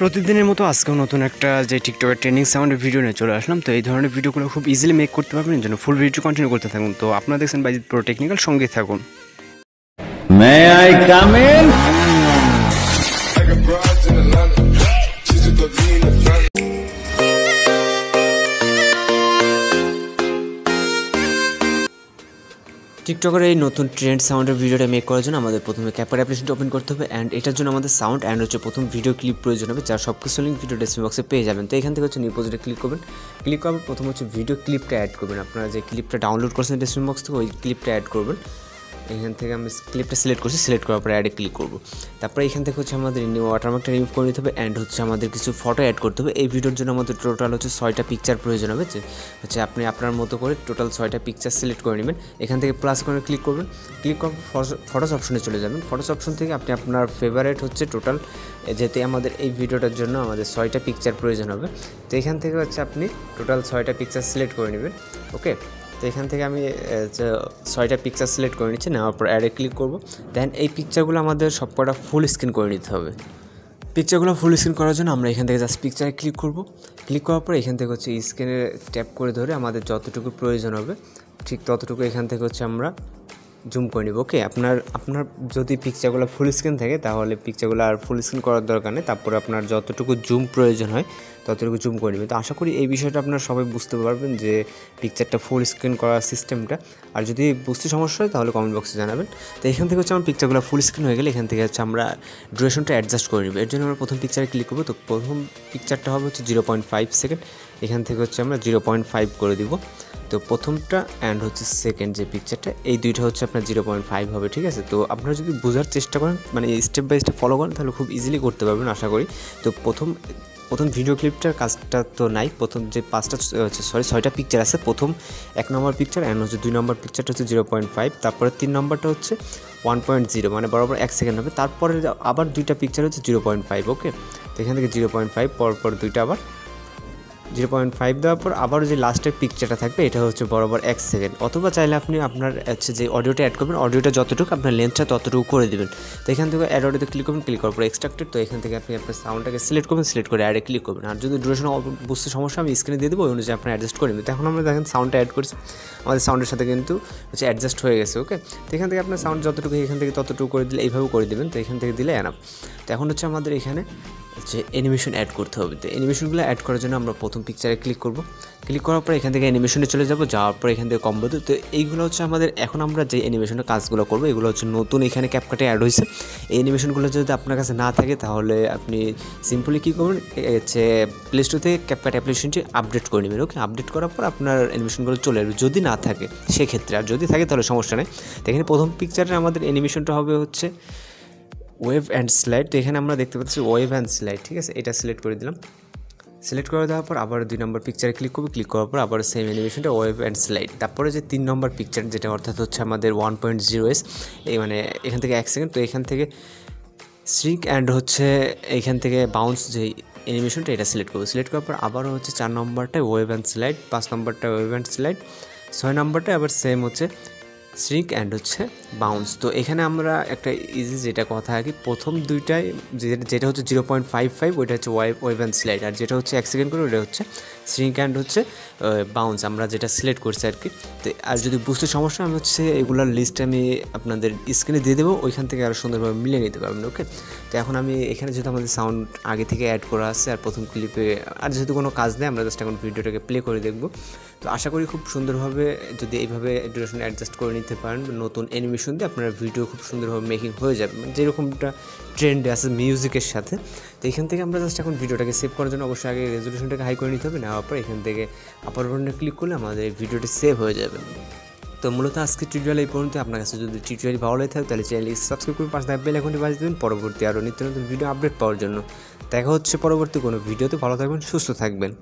প্রতিদিনের মতো আজকেও নতুন একটা যে টিকটকের ট্রেন্ডিং সাউন্ডের ভিডিও নিয়ে চলে আসলাম। তো এই ধরনের ভিডিওগুলো খুব ইজিলি মেক করতে পারবেন, এর জন্য ফুল ভিডিও কন্টিনিউ করতে থাকুন। তো আপনারা দেখছেন বাইজিদ প্রো টেকনিক্যাল, সঙ্গে থাকুন। May I come in? টিকটকের এই নতুন ট্রেন্ড সাউন্ডের ভিডিওটা মেক করার জন্য আমাদের প্রথমে ক্যাপকাট অ্যাপ্লিকেশনটা ওপেন করতে হবে। অ্যান্ড এটার জন্য আমাদের সাউন্ড অ্যান্ড হচ্ছে প্রথম ভিডিও ক্লিপ প্রয়োজন হবে, যার সব কিছু লিঙ্ক ভিডিও ডেসক্রিপশন বক্সে পেয়ে যাবেন। তো এখান থেকে হচ্ছে নিউ প্রজেক্টে ক্লিক করবেন। ক্লিক করার প্রথম হচ্ছে ভিডিও ক্লিপটা অ্যাড করবেন। আপনারা যে ক্লিপটা ডাউনলোড করছেন ডেসক্রিপশন বক্স থেকে, ওই ক্লিপটা অ্যাড করবেন। এখান থেকে আমি ক্লিপটা সিলেক্ট করছি, সিলেক্ট করার পরে অ্যাডে ক্লিক করবো। তারপরে এখান থেকে হচ্ছে আমাদের ওয়াটারমার্কটা রিমুভ করে নিতে হবে। অ্যান্ড হচ্ছে আমাদের কিছু ফটো অ্যাড করতে হবে। এই ভিডিওর জন্য আমাদের টোটাল হচ্ছে 6টা পিকচার প্রয়োজন হবে, যে হচ্ছে আপনি আপনার মতো করে টোটাল 6টা পিকচার সিলেক্ট করে নেবেন। এখান থেকে প্লাস করে ক্লিক করবেন। ক্লিক করার ফটোস অপশনে চলে যাবেন। ফটোস অপশন থেকে আপনি আপনার ফেভারিট হচ্ছে টোটাল, যেতে আমাদের এই ভিডিওটার জন্য আমাদের 6টা পিকচার প্রয়োজন হবে। তো এখান থেকে হচ্ছে আপনি টোটাল 6টা পিকচার সিলেক্ট করে নেবেন। ওকে, তো এখান থেকে আমি 6টা পিকচার সিলেক্ট করে নিচ্ছি। নেওয়ার পর অ্যাডে ক্লিক করবো। দেন এই পিকচারগুলো আমাদের সবকটা ফুল স্ক্রিন করে নিতে হবে। পিকচারগুলো ফুল স্ক্রিন করার জন্য আমরা এখান থেকে জাস্ট পিকচারে ক্লিক করব। ক্লিক করার পর এখান থেকে হচ্ছে স্ক্রিনে ট্যাপ করে ধরে আমাদের যতটুকু প্রয়োজন হবে ঠিক ততটুকু এখান থেকে হচ্ছে আমরা জুম করে নেব। ওকে, আপনার যদি পিকচারগুলো ফুল স্ক্রিন থাকে তাহলে পিকচারগুলো আর ফুল স্ক্রিন করার দরকার নেই। তারপরে আপনার যতটুকু জুম প্রয়োজন হয় ততটুকু জুম করে নেবেন। তো আশা করি এই বিষয়টা আপনারা সবাই বুঝতে পারবেন যে পিকচারটা ফুল স্ক্রিন করার সিস্টেমটা। আর যদি বুঝতে সমস্যা হয় তাহলে কমেন্ট বক্সে জানাবেন। তো এখান থেকে হচ্ছে আমার পিকচারগুলো ফুল স্ক্রিন হয়ে গেলে এখান থেকে হচ্ছে আমরা ডিউরেশনটা অ্যাডজাস্ট করে নেব। এর জন্য আমরা প্রথম পিকচারে ক্লিক করবো। তো প্রথম পিকচারটা হবে হচ্ছে 0.5 সেকেন্ড। এখান থেকে হচ্ছে আমরা 0.5 করে দিব। তো প্রথমটা অ্যান্ড হচ্ছে সেকেন্ড যে পিকচারটা, এই দুইটা হচ্ছে আপনার 0.5 হবে। ঠিক আছে, তো আপনারা যদি বোঝার চেষ্টা করেন, মানে স্টেপ বাই স্টেপ ফলো করেন, তাহলে খুব ইজিলি করতে পারবেন আশা করি। তো প্রথম ভিডিও ক্লিপটার কাজটা তো নাই। প্রথম যে 6টা পিকচার আছে, প্রথম 1 নম্বর পিকচার অ্যান্ড হচ্ছে 2 নম্বর পিকচারটা হচ্ছে 0.5, তারপরে 3 নম্বরটা হচ্ছে 1.0, মানে বরাবর 1 সেকেন্ড হবে। তারপরে আবার 2টা পিকচার হচ্ছে 0.5। ওকে, তো এখান থেকে 0.5 পরপর 2টা আবার 0.5 দেওয়ার পর আবার যে লাস্টের পিকচারটা থাকবে এটা হচ্ছে বরাবর 1 সেকেন্ড। অথবা চাইলে আপনি আপনার হচ্ছে যে অডিওটা অ্যাড করবেন, অডিওটা যতটুকু আপনার লেন্থটা ততটুকু করে দেবেন। তো এখান থেকে অ্যাড অডিওতে ক্লিক করবেন। ক্লিক করার পর এক্সট্রাক্টেড, তো এখান থেকে আপনি আপনার সাউন্ডটাকে সিলেক্ট করবেন, সিলেক্ট করে অ্যাডে ক্লিক করবেন। আর যদি ডিউরেশন বুঝতে সমস্যা আমি স্ক্রিনে দিয়ে দেবো, ওই অনুযায়ী আপনার অ্যাডজাস্ট করে নেবেন। তো এখন আমরা দেখেন সাউন্ডটা অ্যাড করছি, আমাদের সাউন্ডের সাথে কিন্তু হচ্ছে অ্যাডজাস্ট হয়ে গেছে। ওকে, তো এখান থেকে আপনার সাউন্ড যতটুকু এখান থেকে ততটুকু করে দিলে এইভাবে করে দেবেন। তো এখান থেকে দিলে এনাফ। তো এখন হচ্ছে আমাদের এখানে হচ্ছে অ্যানিমেশন অ্যাড করতে হবে। তো অ্যানিমেশনগুলো অ্যাড করার জন্য আমরা প্রথম পিকচারে ক্লিক করব। ক্লিক করার পর এখান থেকে অ্যানিমেশনে চলে যাব, যাওয়ার পর এখান থেকে কম্বো। তো এইগুলো হচ্ছে আমাদের এখন আমরা যে অ্যানিমেশনের কাজগুলো করবো এগুলো হচ্ছে নতুন এখানে ক্যাপকাটে অ্যাড হয়েছে। এই অ্যানিমেশনগুলো যদি আপনার কাছে না থাকে তাহলে আপনি সিম্পলি কী করবেন, হচ্ছে প্লে স্টোর থেকে ক্যাপকাট অ্যাপ্লিকেশনটি আপডেট করে নেবেন। ওকে, আপডেট করার পর আপনার অ্যানিমেশনগুলো চলে আসবে যদি না থাকে সেক্ষেত্রে। আর যদি থাকে তাহলে সমস্যা নেই। তো এখানে প্রথম পিকচারে আমাদের অ্যানিমেশনটা হবে হচ্ছে ওয়েভ অ্যান্ড স্লাইড। তো এখানে আমরা দেখতে পাচ্ছি ওয়েভ অ্যান্ড স্লাইড। ঠিক আছে, এটা সিলেক্ট করে দিলাম। সিলেক্ট করে দেওয়ার পর আবার 2 নম্বর পিকচারে ক্লিক করবো। ক্লিক করার পর আবার সেম অ্যানিমেশনটা ওয়েভ অ্যান্ড স্লাইড। তারপরে যে 3 নম্বর পিকচার, যেটা অর্থাৎ হচ্ছে আমাদের 1.0s, এই মানে এখান থেকে 1 সেকেন্ড। তো এখান থেকে শ্রিঙ্ক অ্যান্ড হচ্ছে এইখান থেকে বাউন্স যে অ্যানিমেশনটা, এটা সিলেক্ট করবো। সিলেক্ট করার পর আবারও হচ্ছে 4 নম্বরটা ওয়েভ অ্যান্ড স্লাইড, 5 নম্বরটা ওয়েভ অ্যান্ড স্লাইড, 6 নম্বরটা আবার সেম হচ্ছে শ্রিঙ্ক অ্যান্ড হচ্ছে বাউন্স। তো এখানে আমরা একটা ইজি যেটা কথা আর কি, প্রথম দুইটাই যেটা হচ্ছে 0.55 ওইটা হচ্ছে ওয়েভ অ্যান্ড স্লাইড, আর যেটা হচ্ছে 1 সেকেন্ড করে ওটা হচ্ছে শ্রিঙ্ক অ্যান্ড হচ্ছে বাউন্স, আমরা যেটা সিলেক্ট করছি আর কি। তো আর যদি বুঝতে সমস্যা আমি হচ্ছে এগুলোর লিস্ট আমি আপনাদের স্ক্রিনে দিয়ে দেবো, ওইখান থেকে আরও সুন্দরভাবে মিলিয়ে নিতে পারবেন। ওকে, তো এখন আমি এখানে যেহেতু আমাদের সাউন্ড আগে থেকে অ্যাড করা আছে আর প্রথম ক্লিপে আর যেহেতু কোনো কাজ নেই, আমরা জাস্ট এখন ভিডিওটাকে প্লে করে দেখবো। তো আশা করি খুব সুন্দরভাবে যদি এইভাবে ডিউরেশন অ্যাডজাস্ট করে নিতে পারেন নতুন অ্যানিমেশন দিয়ে, আপনার ভিডিও খুব সুন্দরভাবে মেকিং হয়ে যাবে, মানে যেরকমটা ট্রেন্ডে আছে মিউজিকের সাথে। তো এখান থেকে আমরা জাস্ট এখন ভিডিওটাকে সেভ করার জন্য অবশ্যই আগে রেজলিউশনটাকে হাই করে নিতে হবে। নেওয়ার পর এখান থেকে আপার বাটনে ক্লিক করলে আমাদের ভিডিওটি সেভ হয়ে যাবে। তো মূলত আজকে টিউটোরিয়াল এই পর্যন্ত। আপনার কাছে যদি টিউটোরিয়াল ভালো লাগে থাকে তাহলে চ্যানেলটি সাবস্ক্রাইব করে পাশে বেল আইকনটি বাজিয়ে দেবেন পরবর্তী আরও নিত্য নতুন ভিডিও আপডেট পাওয়ার জন্য। দেখা হচ্ছে পরবর্তী কোনো ভিডিওতে। ভালো থাকবেন, সুস্থ থাকবেন।